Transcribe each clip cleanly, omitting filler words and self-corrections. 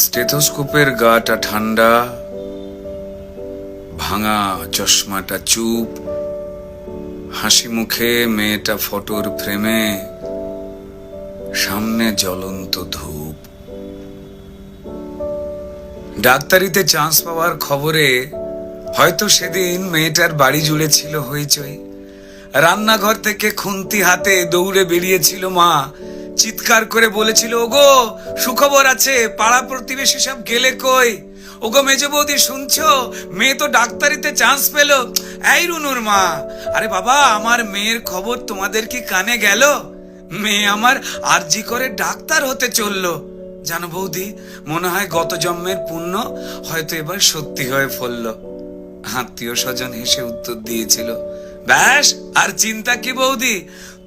স্টেথোস্কোপের গাটা ঠান্ডা, ভাঙা চশমাটা চুপ, হাসি মুখে মেয়েটা ফটোর ফ্রেমে, সামনে জ্বলন্ত ধূপ। ডাক্তারিতে চান্স পাওয়ার খবরে হয়তো সেদিন মেয়েটার বাড়ি জুড়ে ছিল হইচই। রান্নাঘর থেকে খুন্তি হাতে দৌড়ে বেরিয়েছিল মা, চিৎকার করে বলেছিল, ওগো সুখবর আছে, পাড়া প্রতিবেশী সব গেলে কই? ওগো মেজো বৌদি শুনছো, মেয়ে তো ডাক্তারিতে চান্স পেল। এই রুনুর মা, আরে বাবা আমার মেয়ের খবর তোমাদের কি কানে গেল? মেয়ে আমার আরজি করে ডাক্তার হতে চললো। জানো বৌদি, মনে হয় গত জন্মের পুণ্য হয়তো এবার সত্যি হয়ে ফলল। আত্মীয় স্বজন হেসে উত্তর দিয়েছিল, ব্যাস আর চিন্তা কি বৌদি,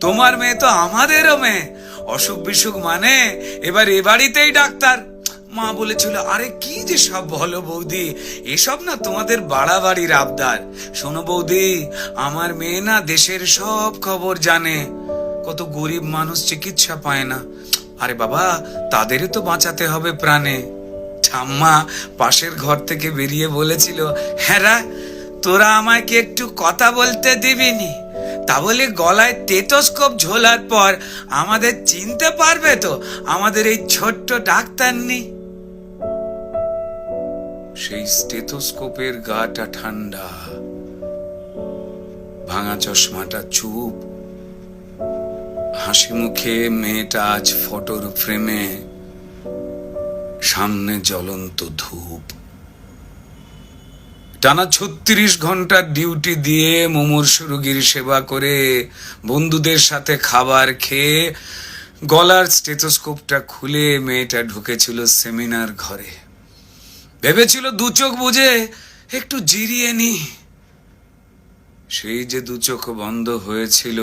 তোমার মেয়ে তো আমাদেরও মেয়ে, অসুখ বিসুখ মানে এবার এ বাড়িতেই ডাক্তার। মা বলেছিল, আরে কি যে সব বলো বৌদি, এসব না তোমাদের বাড়াবাড়ির আবদার। শোনো বৌদি, আমার মেয়ে না দেশের সব খবর জানে, কত গরিব মানুষ চিকিৎসা পায় না, আরে বাবা তাদেরই তো বাঁচাতে হবে প্রাণে। ঠাম্মা পাশের ঘর থেকে বেরিয়ে বলেছিল, হ্যাঁ তোরা আমায় কি একটু কথা বলতে দিবিনি? তা বলে গলায় স্টেথোস্কোপ ঝোলার পর আমাদের চিনতে পারবে তো আমাদের এই ছোট্ট ডাক্তার নেই? সেই স্টেথোস্কোপের গাটা ঠান্ডা, ভাঙা চশমাটা চুপ, হাসি মুখে মেয়েটা আজ ফটোর ফ্রেমে, সামনে জ্বলন্ত ধূপ। টানা 36 ঘন্টার ডিউটি দিয়ে মুমূর্ষু রোগীর সেবা করে বন্ধুদের সাথে খাবার খেয়ে গলার স্টেথোস্কোপটা খুলে মেয়েটা ঢুকেছিল সেমিনার ঘরে। ভেবেছিল দু চোখ বুঝে একটু জিরিয়ে নি। সেই যে দু চোখ বন্ধ হয়েছিল,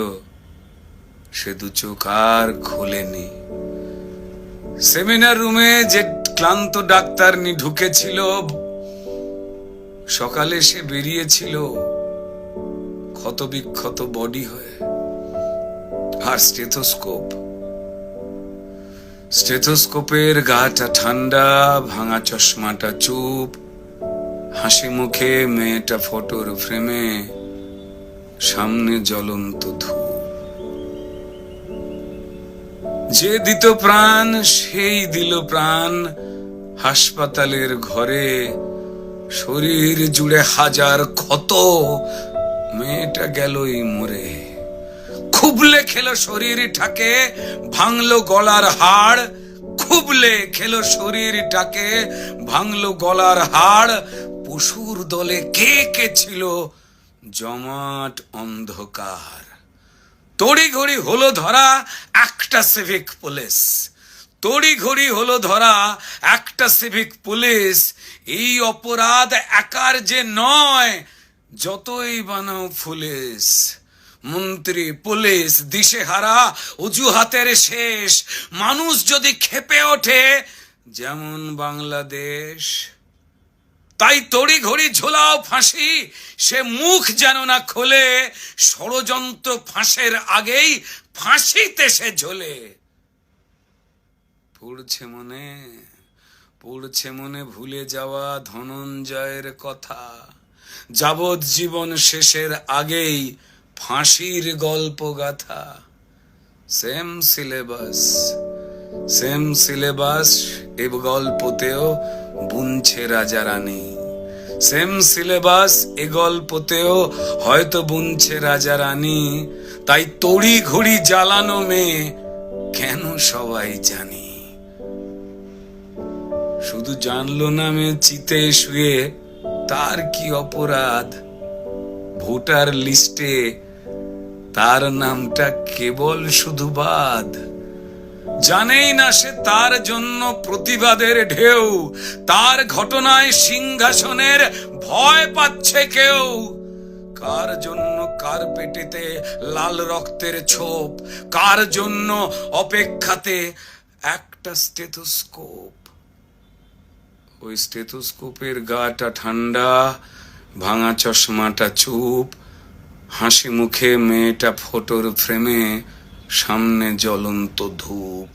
সে দু চোখ আর খোলেনি। সেমিনার রুমে যে ক্লান্ত ডাক্তারনি ঢুকেছিল, সকালে সে বেরিয়েছিল ক্ষত বিক্ষত বডি হয়ে। আর স্টেথোস্কোপের গাটা ঠান্ডা, ভাঙা চশমাটা চুপ, হাসি মুখে মেয়েটা ফটোর ফ্রেমে, সামনে জ্বলন্ত ধূপ। যে দিত প্রাণ সেই দিল প্রাণ হাসপাতালের ঘরে, শরীর জুড়ে হাজার ক্ষত, মেয়েটা গেলই মরে। খুবলে খেলো শরীরটাকে, ভাঙলো গলার হাড়, খুবলে খেলো শরীরটাকে, ভাঙলো গলার হাড়। পশুর দলে কে কে ছিল জমাট অন্ধকার। তড়িঘড়ি হলো ধরা একটা সিভিক পুলিশ, তড়িঘড়ি হলো ধরা একটা সিভিক পুলিশ। এই অপরাধ একার যে নয়, যতই বানাও পুলিশ, মন্ত্রী পুলিশ দিশেহারা, অজুহাতের শেষ। মানুষ যদি ক্ষেপে ওঠে যেমন বাংলাদেশ, তাই তড়িঘড়ি ঝোলাও ফাঁসি, সে মুখ যেন না খোলে, ষড়যন্ত্র ফাঁসের আগেই ফাঁসিতে সে ঝোলে। পড়ছে মনে ভুলে যাওয়া ধনঞ্জয়ের কথা, যাবজ্জীবন শেষের আগেই ফাঁসির গল্প গাথা। সেম সিলেবাস এ গল্পতেও বুনছে রাজা রানী, সেম সিলেবাস এ গল্পতেও হয়তো বুনছে রাজা রানী। তাই তড়ি ঘড়ি জ্বালানো মেয়ে কেন সবাই জানি। শুধু জানলো না মেয়ে চিতে শুয়ে তার কি অপরাধ, ভোটার লিস্টে তার নামটা কেবল শুধু বাদ। জানেই না সে তার জন্য প্রতিবাদের ঢেউ, তার ঘটনায় সিংহাসনের ভয় পাচ্ছে কেউ। কার জন্য কার পেটেতে লাল রক্তের ছোপ, কার জন্য অপেক্ষাতে একটা স্টেথোস্কোপ। ওই স্টেথোস্কোপের গাটা ঠান্ডা, ভাঙা চশমাটা চুপ, হাসি মুখে মেয়েটা ফটোর ফ্রেমে, সামনে জ্বলন্ত ধূপ।